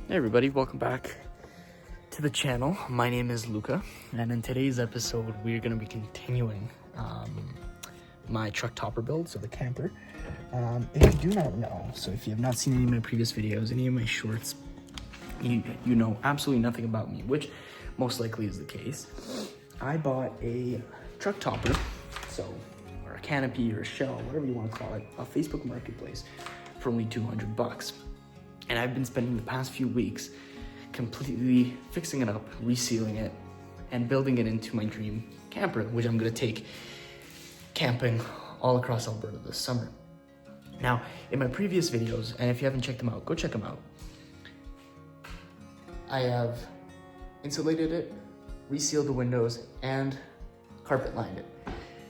Hey everybody, welcome back to the channel. My name is Luca, and in today's episode we're going to be continuing my truck topper build, so the camper. If you do not know, so if you have not seen any of my previous videos, any of my shorts, you know absolutely nothing about me, which most likely is the case. I bought a truck topper, or a canopy or a shell, whatever you want to call it, off Facebook Marketplace for only $200. And I've been spending the past few weeks completely fixing it up, resealing it, and building it into my dream camper, which I'm gonna take camping all across Alberta this summer. Now, in my previous videos, and if you haven't checked them out, go check them out, I have insulated it, resealed the windows, and carpet lined it.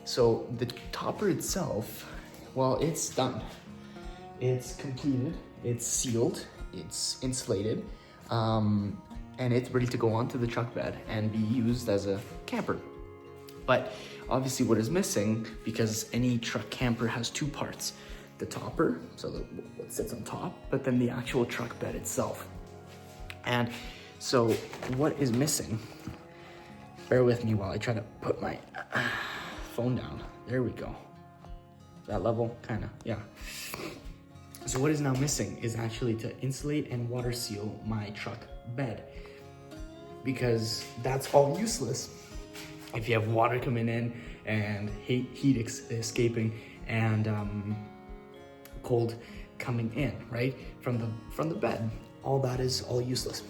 So the topper itself, well, it's done. It's completed, it's sealed, it's insulated, and it's ready to go onto the truck bed and be used as a camper. But obviously what is missing, because any truck camper has two parts, the topper, so what sits on top, but then the actual truck bed itself. And so what is missing, bear with me while I try to put my phone down. There we go. That level, kinda, yeah. So what is now missing is actually to insulate and water seal my truck bed, because that's all useless if you have water coming in and heat escaping and cold coming in, right, from the bed. All that is all useless.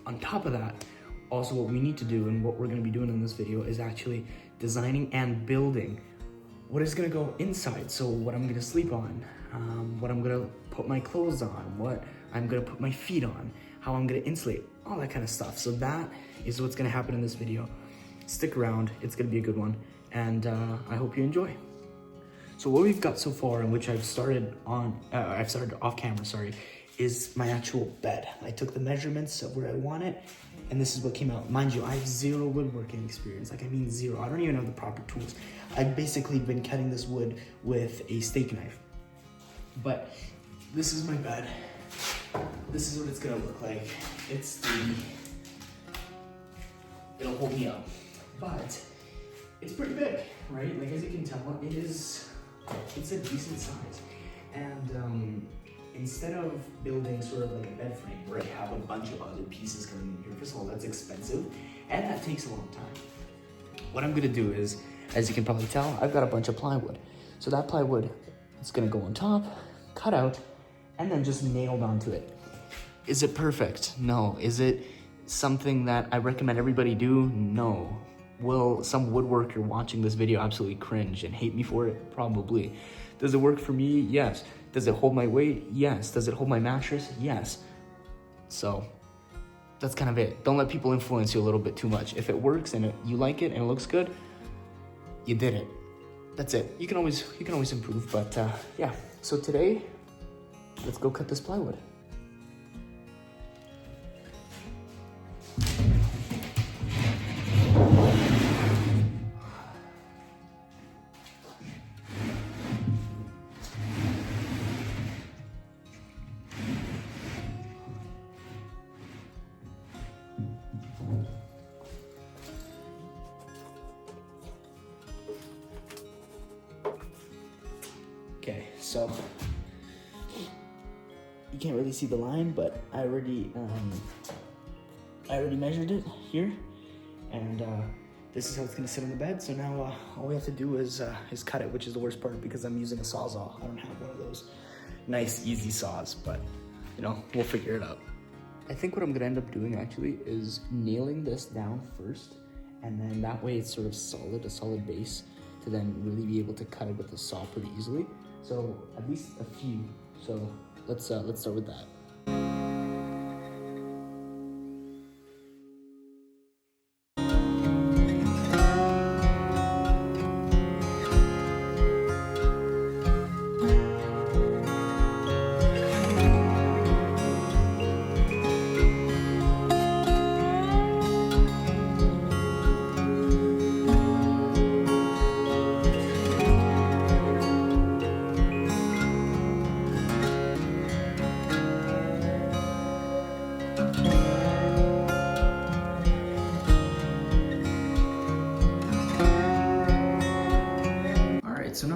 On top of that, also what we need to do, and what we're going to be doing in this video, is actually designing and building what is going to go inside. So what I'm going to sleep on, what I'm going to put my clothes on, what I'm going to put my feet on, how I'm going to insulate, all that kind of stuff. So that is what's going to happen in this video. Stick around, it's going to be a good one, and I hope you enjoy. So what we've got so far, and which I've started off camera, is my actual bed. I took the measurements of where I want it, and this is what came out. Mind you, I have zero woodworking experience. Like, I mean zero. I don't even have the proper tools. I've basically been cutting this wood with a steak knife. But this is my bed. This is what it's gonna look like. It'll hold me up. But it's pretty big, right? Like, as you can tell, it's a decent size. And instead of building sort of like a bed frame where I have a bunch of other pieces coming in here, first of all, that's expensive and that takes a long time. What I'm gonna do is, as you can probably tell, I've got a bunch of plywood. So that plywood, it's gonna go on top, cut out, and then just nailed onto it. Is it perfect? No. Is it something that I recommend everybody do? No. Will some woodworker watching this video absolutely cringe and hate me for it? Probably. Does it work for me? Yes. Does it hold my weight? Yes. Does it hold my mattress? Yes. So that's kind of it. Don't let people influence you a little bit too much. If it works and you like it and it looks good, you did it. That's it. You can always improve, but yeah. So today, let's go cut this plywood. Okay, so you can't really see the line, but I already measured it here, and this is how it's gonna sit on the bed. So now all we have to do is cut it, which is the worst part because I'm using a Sawzall. I don't have one of those nice, easy saws, but you know, we'll figure it out. I think what I'm gonna end up doing actually is nailing this down first, and then that way it's sort of solid, a solid base, to then really be able to cut it with a saw pretty easily. So at least a few. So let's start with that.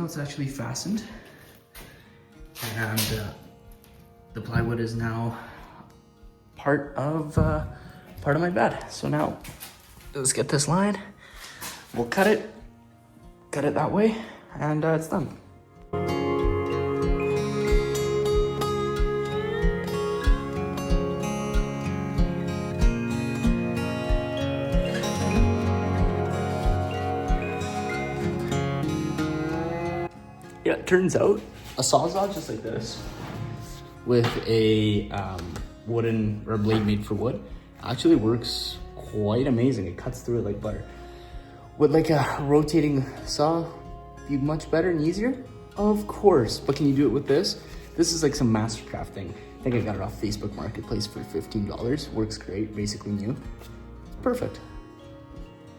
it's actually fastened, and the plywood is now part of my bed. So now let's get this line. We'll cut it that way, and it's done. Yeah, it turns out a sawzall just like this with a wooden or blade made for wood actually works quite amazing. It cuts through it like butter. Would like a rotating saw be much better and easier? Of course, but can you do it with this? This is like some Mastercraft thing. I think I got it off Facebook Marketplace for $15. Works great, basically new. It's perfect.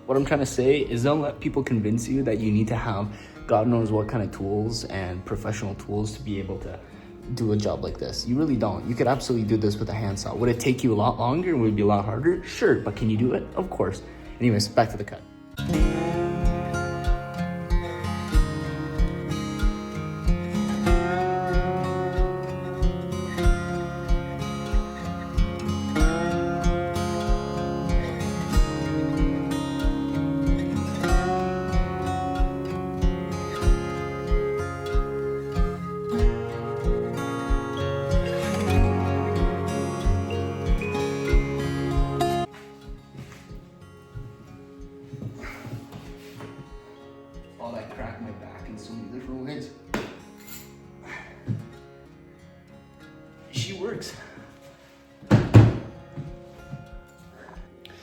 What I'm trying to say is don't let people convince you that you need to have God knows what kind of tools and professional tools to be able to do a job like this. You really don't. You could absolutely do this with a handsaw. Would it take you a lot longer and would it be a lot harder? Sure, but can you do it? Of course. Anyways, back to the cut. All that cracked my back in so many different ways. She works.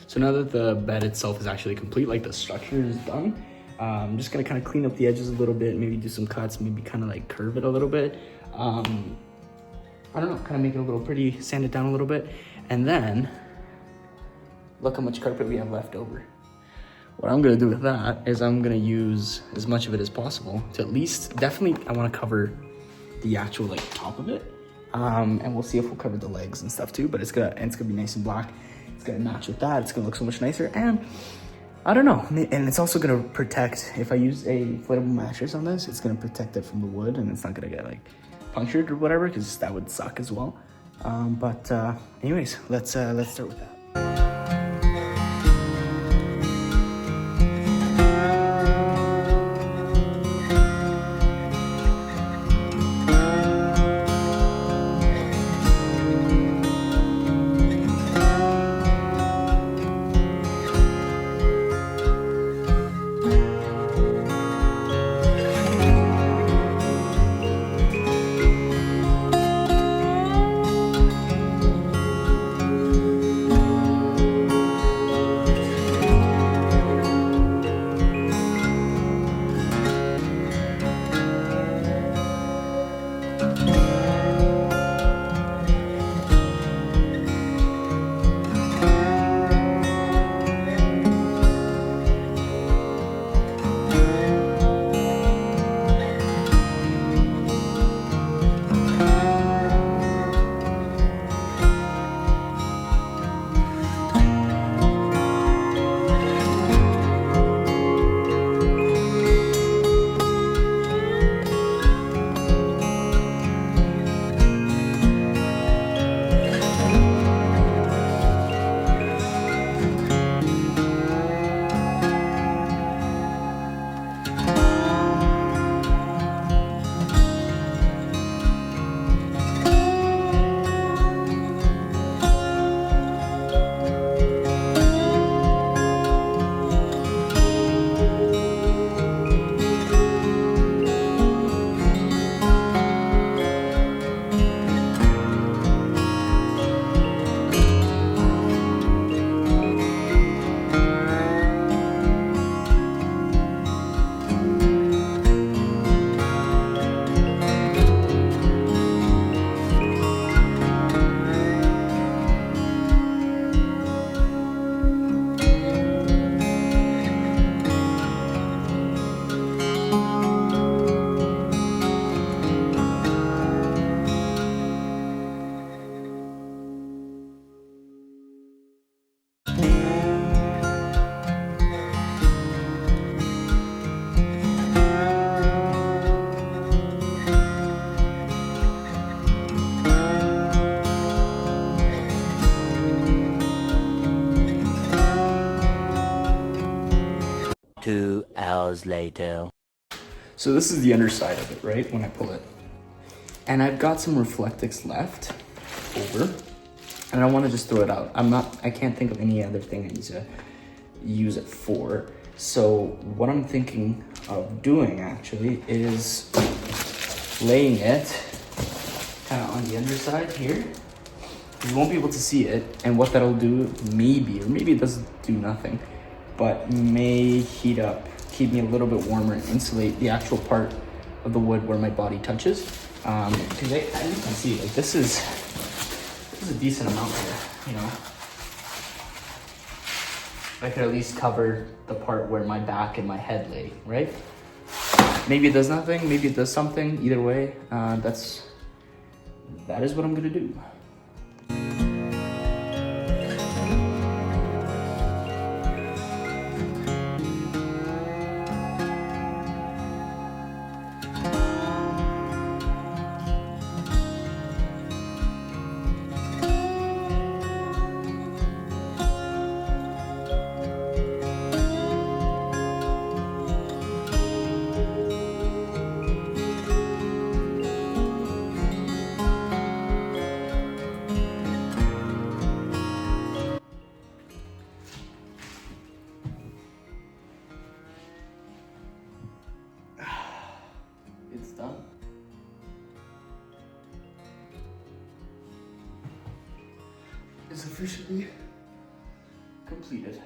So now that the bed itself is actually complete, like the structure is done, I'm just gonna kind of clean up the edges a little bit, maybe do some cuts, maybe kind of like curve it a little bit. I don't know, kind of make it a little pretty, sand it down a little bit, and then look how much carpet we have left over. What I'm gonna do with that is I'm gonna use as much of it as possible to at least, definitely I wanna cover the actual like top of it. And we'll see if we'll cover the legs and stuff too, but it's gonna be nice and black. It's gonna match with that. It's gonna look so much nicer. And I don't know, and it's also gonna protect, if I use a inflatable mattress on this, it's gonna protect it from the wood and it's not gonna get like punctured or whatever, because that would suck as well. Anyways, let's start with that. 2 hours later. So this is the underside of it, right? When I pull it. And I've got some Reflectix left over. And I want to just throw it out. I can't think of any other thing I need to use it for. So what I'm thinking of doing actually is laying it kind of on the underside here. You won't be able to see it. And what that'll do, maybe, or maybe it doesn't do nothing, but may heat up, keep me a little bit warmer and insulate the actual part of the wood where my body touches. Because as you can see, like this is a decent amount here, you know. I could at least cover the part where my back and my head lay, right? Maybe it does nothing, maybe it does something. Either way, that is what I'm gonna do. It's done. It's officially completed.